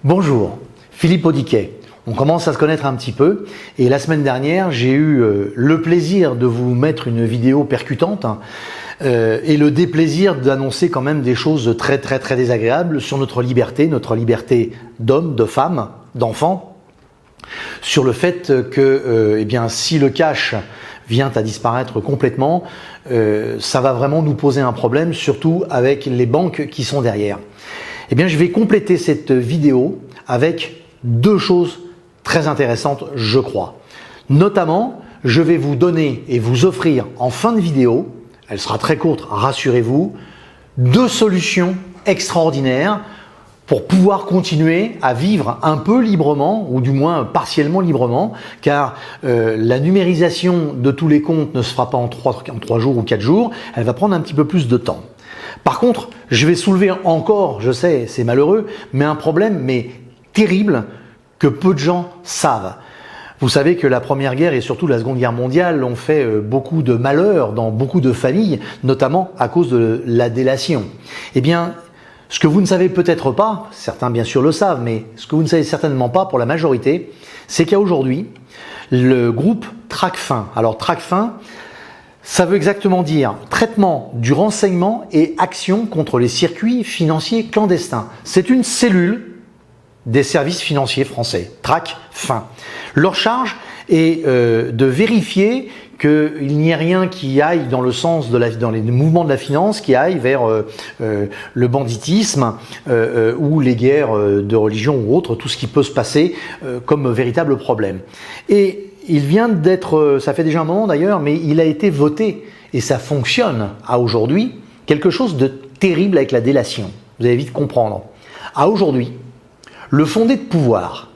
Bonjour, Philippe Audiquet. On commence à se connaître un petit peu et la semaine dernière, j'ai eu le plaisir de vous mettre une vidéo percutante et le déplaisir d'annoncer quand même des choses très désagréables sur notre liberté d'homme, de femme, d'enfant, sur le fait que si le cash vient à disparaître complètement, ça va vraiment nous poser un problème, surtout avec les banques qui sont derrière. Je vais compléter cette vidéo avec deux choses très intéressantes, je crois. Notamment, je vais vous donner et vous offrir en fin de vidéo, elle sera très courte, rassurez-vous, deux solutions extraordinaires pour pouvoir continuer à vivre un peu librement, ou du moins partiellement librement, car la numérisation de tous les comptes ne se fera pas en 3 jours ou 4 jours, elle va prendre un petit peu plus de temps. Par contre, je vais soulever encore, je sais, c'est malheureux, mais un problème terrible que peu de gens savent. Vous savez que la Première Guerre et surtout la Seconde Guerre mondiale ont fait beaucoup de malheur dans beaucoup de familles, notamment à cause de la délation. Ce que vous ne savez peut-être pas, certains bien sûr le savent, mais ce que vous ne savez certainement pas pour la majorité, c'est qu'il y a aujourd'hui le groupe Tracfin. Alors Tracfin, ça veut exactement dire traitement du renseignement et action contre les circuits financiers clandestins. C'est une cellule des services financiers français, Tracfin. Leur charge est de vérifier qu'il n'y ait rien qui aille dans le sens dans les mouvements de la finance, qui aille vers le banditisme ou les guerres de religion ou autres, tout ce qui peut se passer comme véritable problème. Et il vient d'être, ça fait déjà un moment d'ailleurs, mais il a été voté et ça fonctionne à aujourd'hui, quelque chose de terrible avec la délation. Vous allez vite comprendre. À aujourd'hui, le fondé de pouvoir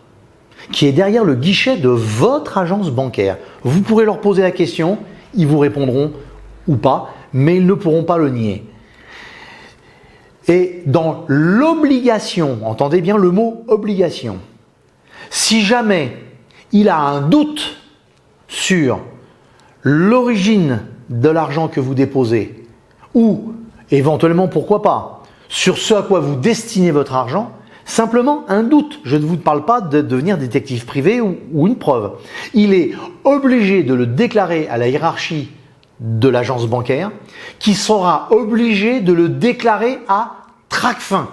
qui est derrière le guichet de votre agence bancaire, vous pourrez leur poser la question, ils vous répondront ou pas, mais ils ne pourront pas le nier. Et dans l'obligation, entendez bien le mot obligation, si jamais il a un doute sur l'origine de l'argent que vous déposez ou éventuellement, pourquoi pas, sur ce à quoi vous destinez votre argent, simplement un doute. Je ne vous parle pas de devenir détective privé ou une preuve. Il est obligé de le déclarer à la hiérarchie de l'agence bancaire qui sera obligé de le déclarer à Tracfin.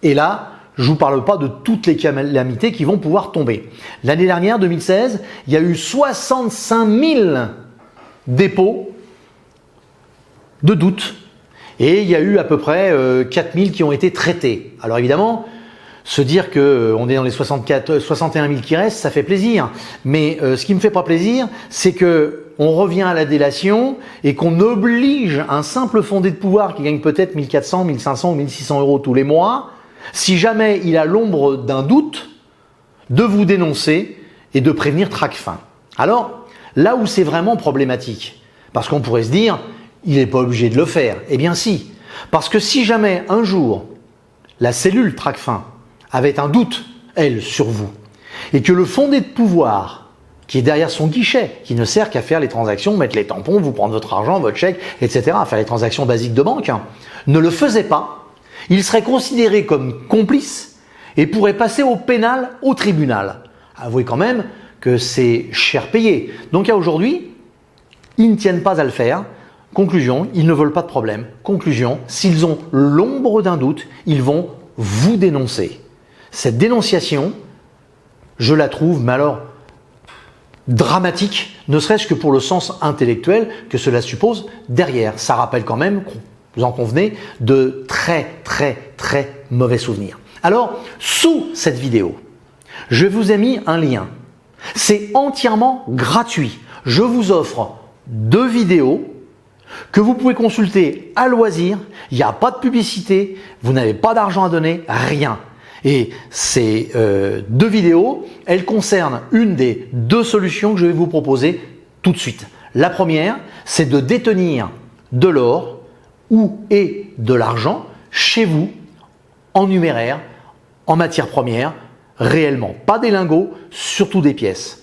Et là, je ne vous parle pas de toutes les calamités qui vont pouvoir tomber. L'année dernière, 2016, il y a eu 65 000 dépôts de doutes. Et il y a eu à peu près 4000 qui ont été traités. Alors évidemment, se dire qu'on est dans les 61 000 qui restent, ça fait plaisir. Mais ce qui me fait pas plaisir, c'est que on revient à la délation et qu'on oblige un simple fondé de pouvoir qui gagne peut-être 1400, 1500 ou 1600 euros tous les mois, si jamais il a l'ombre d'un doute, de vous dénoncer et de prévenir Tracfin. Alors, là où c'est vraiment problématique, parce qu'on pourrait se dire, il n'est pas obligé de le faire. Eh bien si, parce que si jamais un jour, la cellule Tracfin avait un doute, elle, sur vous, et que le fondé de pouvoir, qui est derrière son guichet, qui ne sert qu'à faire les transactions, mettre les tampons, vous prendre votre argent, votre chèque, etc., faire les transactions basiques de banque, ne le faisait pas, il serait considéré comme complice et pourrait passer au pénal, au tribunal. Avouez quand même que c'est cher payé. Donc à aujourd'hui, ils ne tiennent pas à le faire. Conclusion, ils ne veulent pas de problème. Conclusion, s'ils ont l'ombre d'un doute, ils vont vous dénoncer. Cette dénonciation, je la trouve, mais alors, dramatique, ne serait-ce que pour le sens intellectuel que cela suppose derrière. Ça rappelle quand même, vous en convenez, de très mauvais souvenirs. Alors, sous cette vidéo, je vous ai mis un lien. C'est entièrement gratuit. Je vous offre 2 vidéos que vous pouvez consulter à loisir. Il n'y a pas de publicité, vous n'avez pas d'argent à donner, rien. Et ces 2 vidéos, elles concernent une des 2 solutions que je vais vous proposer tout de suite. La première, c'est de détenir de l'or et de l'argent chez vous en numéraire, en matière première, réellement. Pas des lingots, surtout des pièces.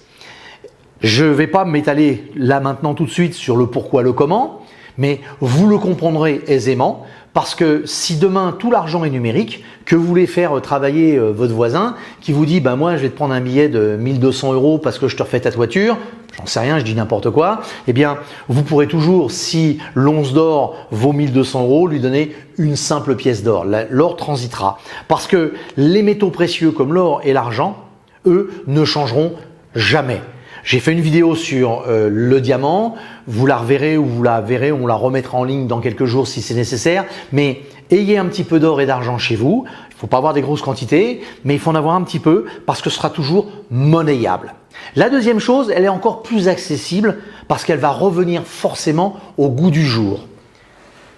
Je ne vais pas m'étaler là maintenant tout de suite sur le pourquoi, le comment, Mais vous le comprendrez aisément parce que si demain tout l'argent est numérique, que vous voulez faire travailler votre voisin qui vous dit « moi je vais te prendre un billet de 1200 € parce que je te refais ta toiture », j'en sais rien, je dis n'importe quoi, eh bien vous pourrez toujours, si l'once d'or vaut 1200 €, lui donner une simple pièce d'or. L'or transitera. Parce que les métaux précieux comme l'or et l'argent, eux, ne changeront jamais. J'ai fait une vidéo sur le diamant, vous la reverrez ou vous la verrez, on la remettra en ligne dans quelques jours si c'est nécessaire, mais ayez un petit peu d'or et d'argent chez vous, il ne faut pas avoir des grosses quantités, mais il faut en avoir un petit peu parce que ce sera toujours monnayable. La deuxième chose, elle est encore plus accessible parce qu'elle va revenir forcément au goût du jour.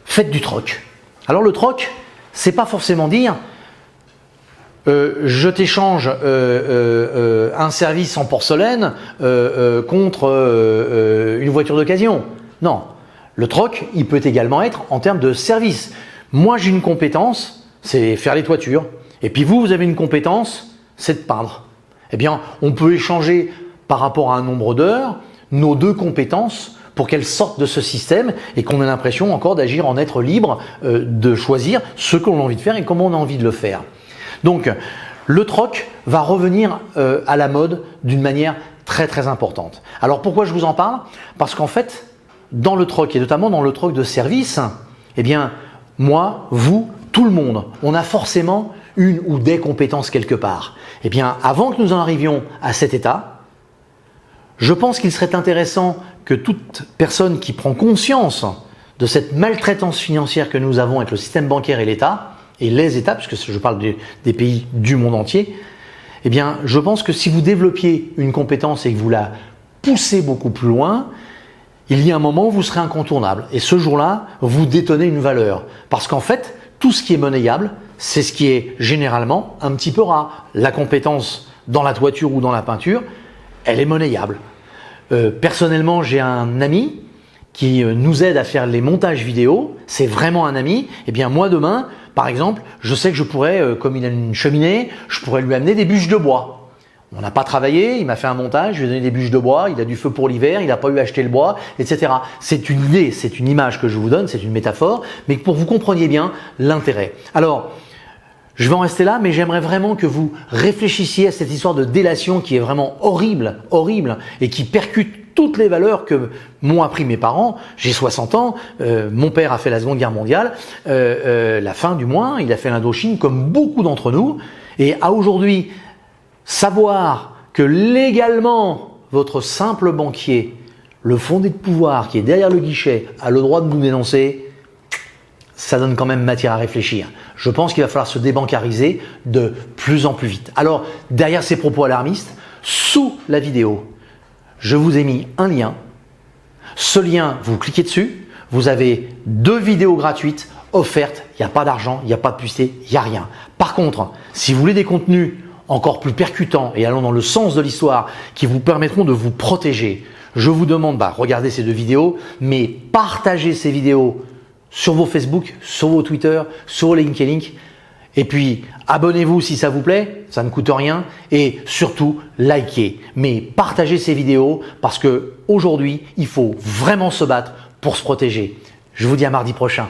Faites du troc. Alors le troc, c'est pas forcément dire je t'échange un service en porcelaine contre une voiture d'occasion. Non, le troc, il peut également être en termes de service. Moi, j'ai une compétence, c'est faire les toitures. Et puis vous avez une compétence, c'est de peindre. Eh bien, on peut échanger par rapport à un nombre d'heures nos deux compétences pour qu'elles sortent de ce système et qu'on ait l'impression encore d'agir en être libre, de choisir ce qu'on a envie de faire et comment on a envie de le faire. Donc, le troc va revenir à la mode d'une manière très très importante. Alors pourquoi je vous en parle? Parce qu'en fait, dans le troc et notamment dans le troc de service, eh bien, moi, vous, tout le monde, on a forcément une ou des compétences quelque part. Eh bien, avant que nous en arrivions à cet état, je pense qu'il serait intéressant que toute personne qui prend conscience de cette maltraitance financière que nous avons avec le système bancaire et l'État, et les États, puisque je parle des pays du monde entier, eh bien, je pense que si vous développiez une compétence et que vous la poussez beaucoup plus loin, il y a un moment où vous serez incontournable. Et ce jour-là, vous détenez une valeur. Parce qu'en fait, tout ce qui est monnayable, c'est ce qui est généralement un petit peu rare. La compétence dans la toiture ou dans la peinture, elle est monnayable. Personnellement, j'ai un ami qui nous aide à faire les montages vidéo. C'est vraiment un ami. Eh bien, moi, demain, par exemple, je sais que je pourrais, comme il a une cheminée, je pourrais lui amener des bûches de bois. On n'a pas travaillé, il m'a fait un montage, je lui ai donné des bûches de bois, il a du feu pour l'hiver, il n'a pas eu à acheter le bois, etc. C'est une idée, c'est une image que je vous donne, c'est une métaphore, mais pour que vous compreniez bien l'intérêt. Alors, je vais en rester là, mais j'aimerais vraiment que vous réfléchissiez à cette histoire de délation qui est vraiment horrible, horrible, et qui percute toutes les valeurs que m'ont appris mes parents. J'ai 60 ans, mon père a fait la Seconde Guerre mondiale, la fin du moins, il a fait l'Indochine comme beaucoup d'entre nous. Et à aujourd'hui, savoir que légalement, votre simple banquier, le fondé de pouvoir qui est derrière le guichet, a le droit de nous dénoncer, ça donne quand même matière à réfléchir. Je pense qu'il va falloir se débancariser de plus en plus vite. Alors, derrière ces propos alarmistes, sous la vidéo, je vous ai mis un lien. Ce lien, vous cliquez dessus, vous avez 2 vidéos gratuites offertes. Il n'y a pas d'argent, il n'y a pas de publicité, il n'y a rien. Par contre, si vous voulez des contenus encore plus percutants et allant dans le sens de l'histoire qui vous permettront de vous protéger, je vous demande, regardez ces 2 vidéos, mais partagez ces vidéos sur vos Facebook, sur vos Twitter, sur vos LinkedIn. Et puis, abonnez-vous si ça vous plaît, ça ne coûte rien. Et surtout, likez. Mais partagez ces vidéos parce que aujourd'hui, il faut vraiment se battre pour se protéger. Je vous dis à mardi prochain.